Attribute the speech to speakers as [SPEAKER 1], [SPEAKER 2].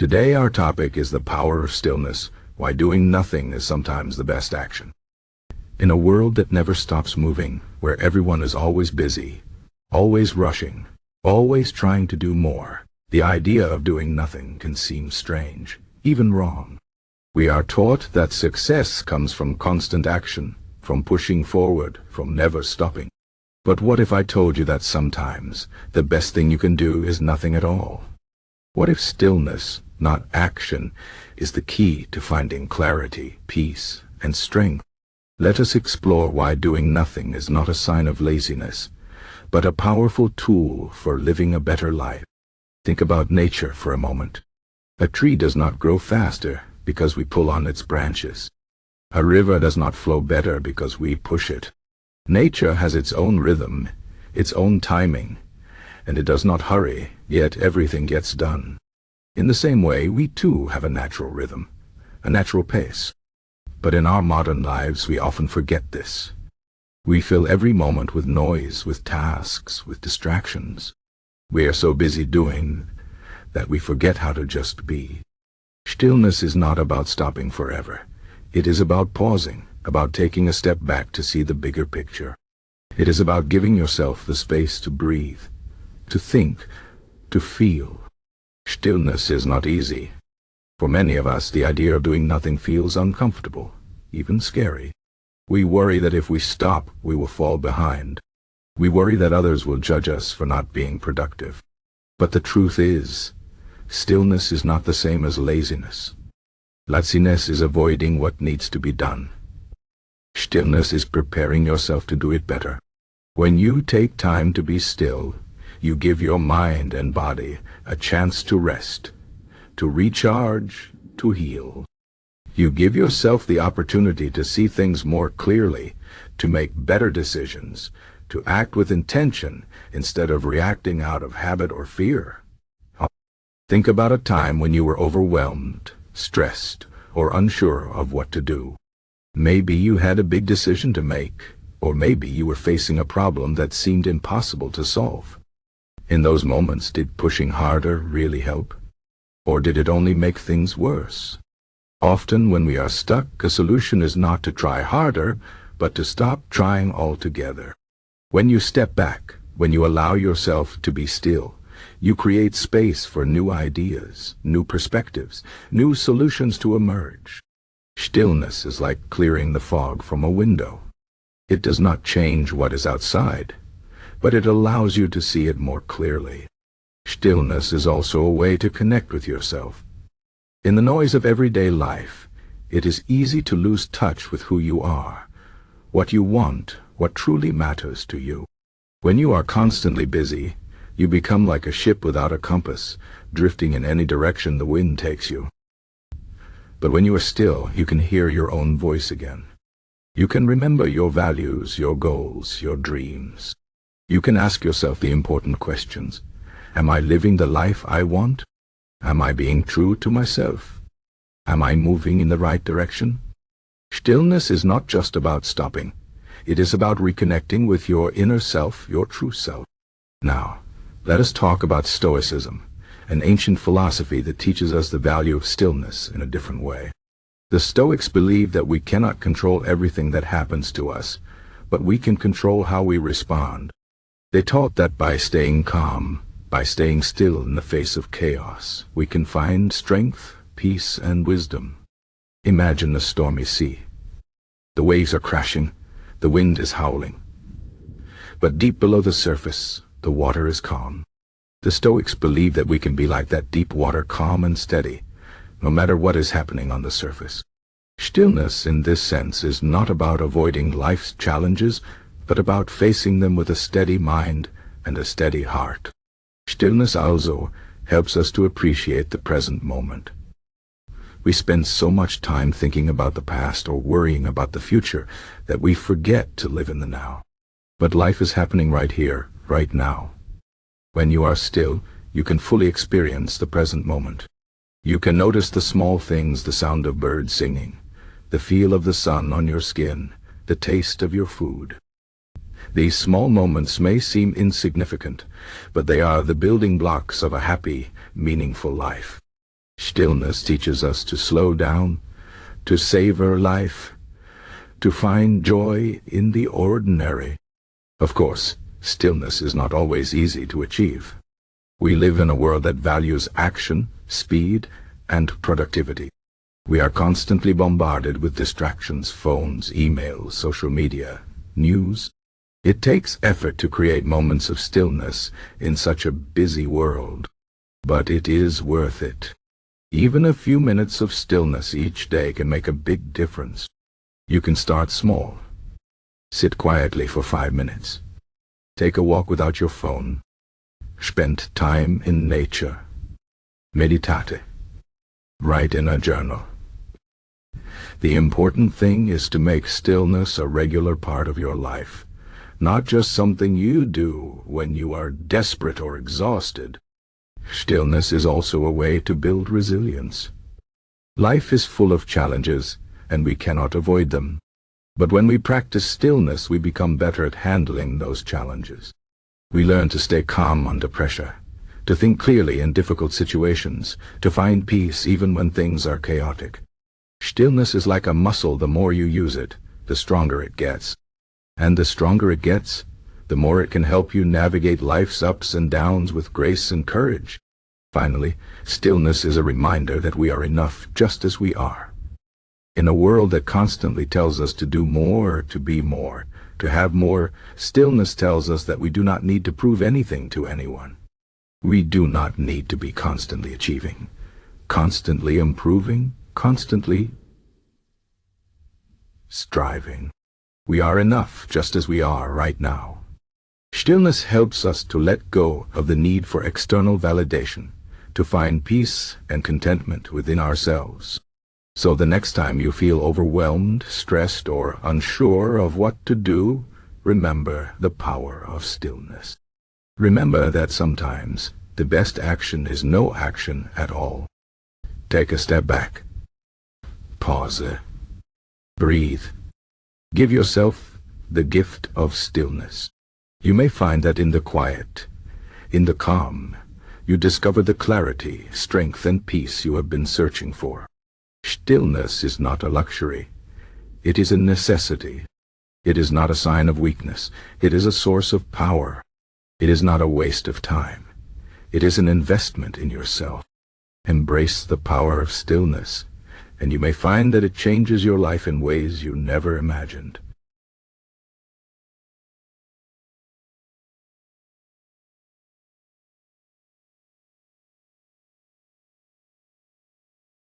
[SPEAKER 1] Today our topic is the power of stillness, why doing nothing is sometimes the best action. In a world that never stops moving, where everyone is always busy, always rushing, always trying to do more, the idea of doing nothing can seem strange, even wrong. We are taught that success comes from constant action, from pushing forward, from never stopping. But what if I told you that sometimes the best thing you can do is nothing at all? What if stillness, not action, is the key to finding clarity, peace, and strength? Let us explore why doing nothing is not a sign of laziness, but a powerful tool for living a better life. Think about nature for a moment. A tree does not grow faster because we pull on its branches. A river does not flow better because we push it. Nature has its own rhythm, its own timing, and it does not hurry, yet everything gets done. In the same way, we too have a natural rhythm, a natural pace. But in our modern lives, we often forget this. We fill every moment with noise, with tasks, with distractions. We are so busy doing that we forget how to just be. Stillness is not about stopping forever. It is about pausing, about taking a step back to see the bigger picture. It is about giving yourself the space to breathe, to think, to feel. Stillness is not easy. For many of us, the idea of doing nothing feels uncomfortable, even scary. We worry that if we stop, we will fall behind. We worry that others will judge us for not being productive. But the truth is, stillness is not the same as laziness. Laziness is avoiding what needs to be done. Stillness is preparing yourself to do it better. When you take time to be still, you give your mind and body a chance to rest, to recharge, to heal. You give yourself the opportunity to see things more clearly, to make better decisions, to act with intention instead of reacting out of habit or fear. Think about a time when you were overwhelmed, stressed, or unsure of what to do. Maybe you had a big decision to make, or maybe you were facing a problem that seemed impossible to solve. In those moments, did pushing harder really help? Or did it only make things worse? Often when we are stuck, a solution is not to try harder, but to stop trying altogether. When you step back, when you allow yourself to be still, you create space for new ideas, new perspectives, new solutions to emerge. Stillness is like clearing the fog from a window. It does not change what is outside, but it allows you to see it more clearly. Stillness is also a way to connect with yourself. In the noise of everyday life, it is easy to lose touch with who you are, what you want, what truly matters to you. When you are constantly busy, you become like a ship without a compass, drifting in any direction the wind takes you. But when you are still, you can hear your own voice again. You can remember your values, your goals, your dreams. You can ask yourself the important questions. Am I living the life I want? Am I being true to myself? Am I moving in the right direction? Stillness is not just about stopping. It is about reconnecting with your inner self, your true self. Now, let us talk about Stoicism, an ancient philosophy that teaches us the value of stillness in a different way. The Stoics believe that we cannot control everything that happens to us, but we can control how we respond. They taught that by staying calm, by staying still in the face of chaos, we can find strength, peace, and wisdom. Imagine a stormy sea. The waves are crashing, the wind is howling. But deep below the surface, the water is calm. The Stoics believe that we can be like that deep water, calm and steady, no matter what is happening on the surface. Stillness, in this sense, is not about avoiding life's challenges, but about facing them with a steady mind and a steady heart. Stillness also helps us to appreciate the present moment. We spend so much time thinking about the past or worrying about the future that we forget to live in the now. But life is happening right here, right now. When you are still, you can fully experience the present moment. You can notice the small things, the sound of birds singing, the feel of the sun on your skin, the taste of your food. These small moments may seem insignificant, but they are the building blocks of a happy, meaningful life. Stillness teaches us to slow down, to savor life, to find joy in the ordinary. Of course, stillness is not always easy to achieve. We live in a world that values action, speed, and productivity. We are constantly bombarded with distractions, phones, emails, social media, news. It takes effort to create moments of stillness in such a busy world, but it is worth it. Even a few minutes of stillness each day can make a big difference. You can start small. Sit quietly for 5 minutes. Take a walk without your phone. Spend time in nature. Meditate. Write in a journal. The important thing is to make stillness a regular part of your life, not just something you do when you are desperate or exhausted. Stillness is also a way to build resilience. Life is full of challenges, and we cannot avoid them. But when we practice stillness, we become better at handling those challenges. We learn to stay calm under pressure, to think clearly in difficult situations, to find peace even when things are chaotic. Stillness is like a muscle. The more you use it, the stronger it gets. And the stronger it gets, the more it can help you navigate life's ups and downs with grace and courage. Finally, stillness is a reminder that we are enough just as we are. In a world that constantly tells us to do more, to be more, to have more, stillness tells us that we do not need to prove anything to anyone. We do not need to be constantly achieving, constantly improving, constantly striving. We are enough just as we are right now. Stillness helps us to let go of the need for external validation, to find peace and contentment within ourselves. So the next time you feel overwhelmed, stressed, or unsure of what to do, remember the power of stillness. Remember that sometimes the best action is no action at all. Take a step back. Pause. Breathe. Give yourself the gift of stillness. You may find that in the quiet, in the calm, you discover the clarity, strength, and peace you have been searching for. Stillness is not a luxury. It is a necessity. It is not a sign of weakness. It is a source of power. It is not a waste of time. It is an investment in yourself. Embrace the power of stillness, and you may find that it changes your life in ways you never imagined.